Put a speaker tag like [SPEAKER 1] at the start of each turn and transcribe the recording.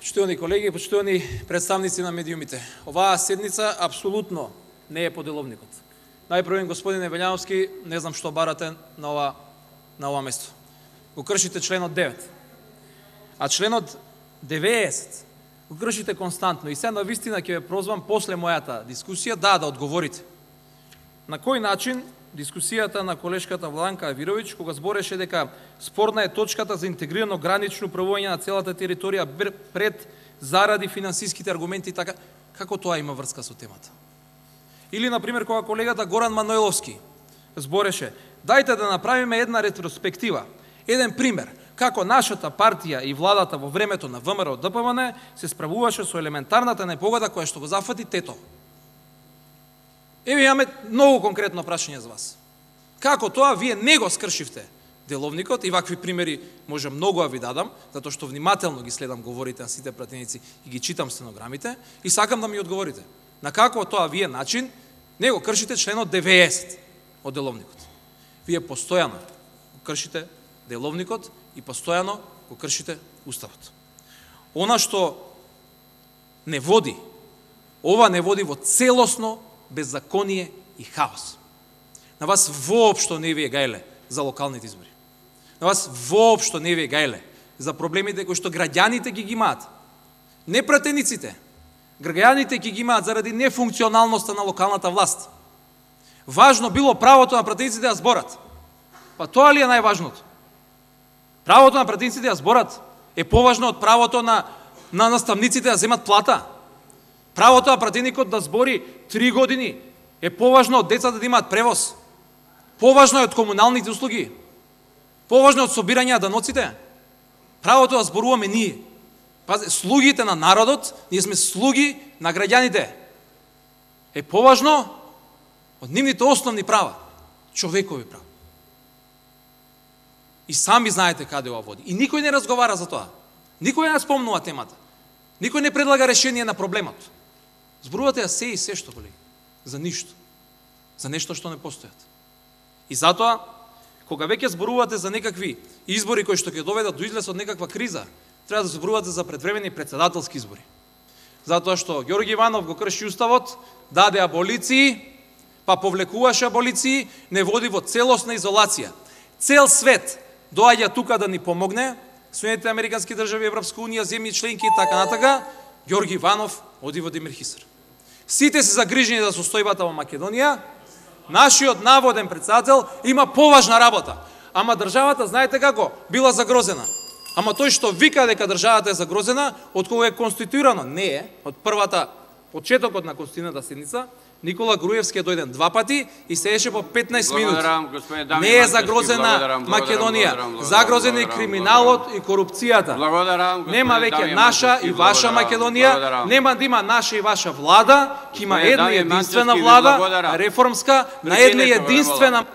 [SPEAKER 1] Почитувани колеги, почитувани представници на медиумите, оваа седница апсолутно не е по деловникот. Најпрво, господине Велјановски, не знам што барате на ова место. Го кршите членот 9. А членот 90 го кршите константно. И сега на вистина ќе ве прозвам после мојата дискусија да одговорите. На кој начин дискусијата на колешката Владанка Авировиќ, кога збореше дека спорна е точката за интегрирано гранично управување на целата територија пред заради финансиските аргументи, така, како тоа има врска со темата? Или, например, кога колегата Горан Манојловски збореше, дајте да направиме една ретроспектива, еден пример, како нашата партија и владата во времето на ВМРО ДПМН се справуваше со елементарната непогода која што го зафати Тето. Еве имаме многу конкретно прашање за вас. Како тоа вие не го скршивте деловникот, и вакви примери може многу да ви дадам, затоа што внимателно ги следам говорите на сите пратеници и ги читам стенограмите, и сакам да ми одговорите. На како тоа вие начин не го кршите членот 90 од деловникот? Вие постојано го кршите деловникот и постојано го кршите Уставот. Она што не води, ова не води во целосно беззаконие и хаос. На вас воопшто не ви е гајле за локалните избори. На вас воопшто не ви е гајле за проблемите кои што граѓаните ги имаат. Не пратениците. Граѓаните ги имаат заради нефункционалноста на локалната власт. Важно било правото на пратениците да зборат. Па тоа ли е најважното? Правото на пратениците да зборат е поважно од правото на наставниците да земат плата. Правото на пратеникот да збори 3 години е поважно од децата да имаат превоз. Поважно е од комуналните услуги. Поважно е од собирање на даноците. Правото да зборуваме ние. Пази, слугите на народот, ние сме слуги на граѓаните. Е поважно од нивните основни права, човекови права. И сами знаете каде ова води. И никој не разговара за тоа. Никој не спомнува темата. Никој не предлага решение на проблемот. Зборувате ја се и се што, колеги. За ништо. За нешто што не постојат. И затоа, кога веќе зборувате за некакви избори кои што ќе доведат до излез од некаква криза, треба да зборувате за предвремени претседателски избори. Затоа што Ѓорги Иванов го крши Уставот, даде аболиции, па повлекуваше аболиции, не води во целосна изолација. Цел свет доаѓа тука да ни помогне, Соединетите американски држави, Европска унија, земји членки и така натака, Ѓорги Иванов оди во Демир Хисар. Сите се загрижени за состојбата во Македонија, нашиот наводен председател има поважна работа. Ама државата, знаете како, била загрозена. Ама тој што вика дека државата е загрозена, од кога е конституирано, не е, од првата почетокот на конституционата седница, Никола Груевски е дојден 2 пати и седеше по 15 минути. Не е загрозена Македонија, загрозен е криминалот и корупцијата. Нема веќе наша и ваша Македонија, нема да има наша и ваша влада, ќе има една единствена влада, реформска, на една единствена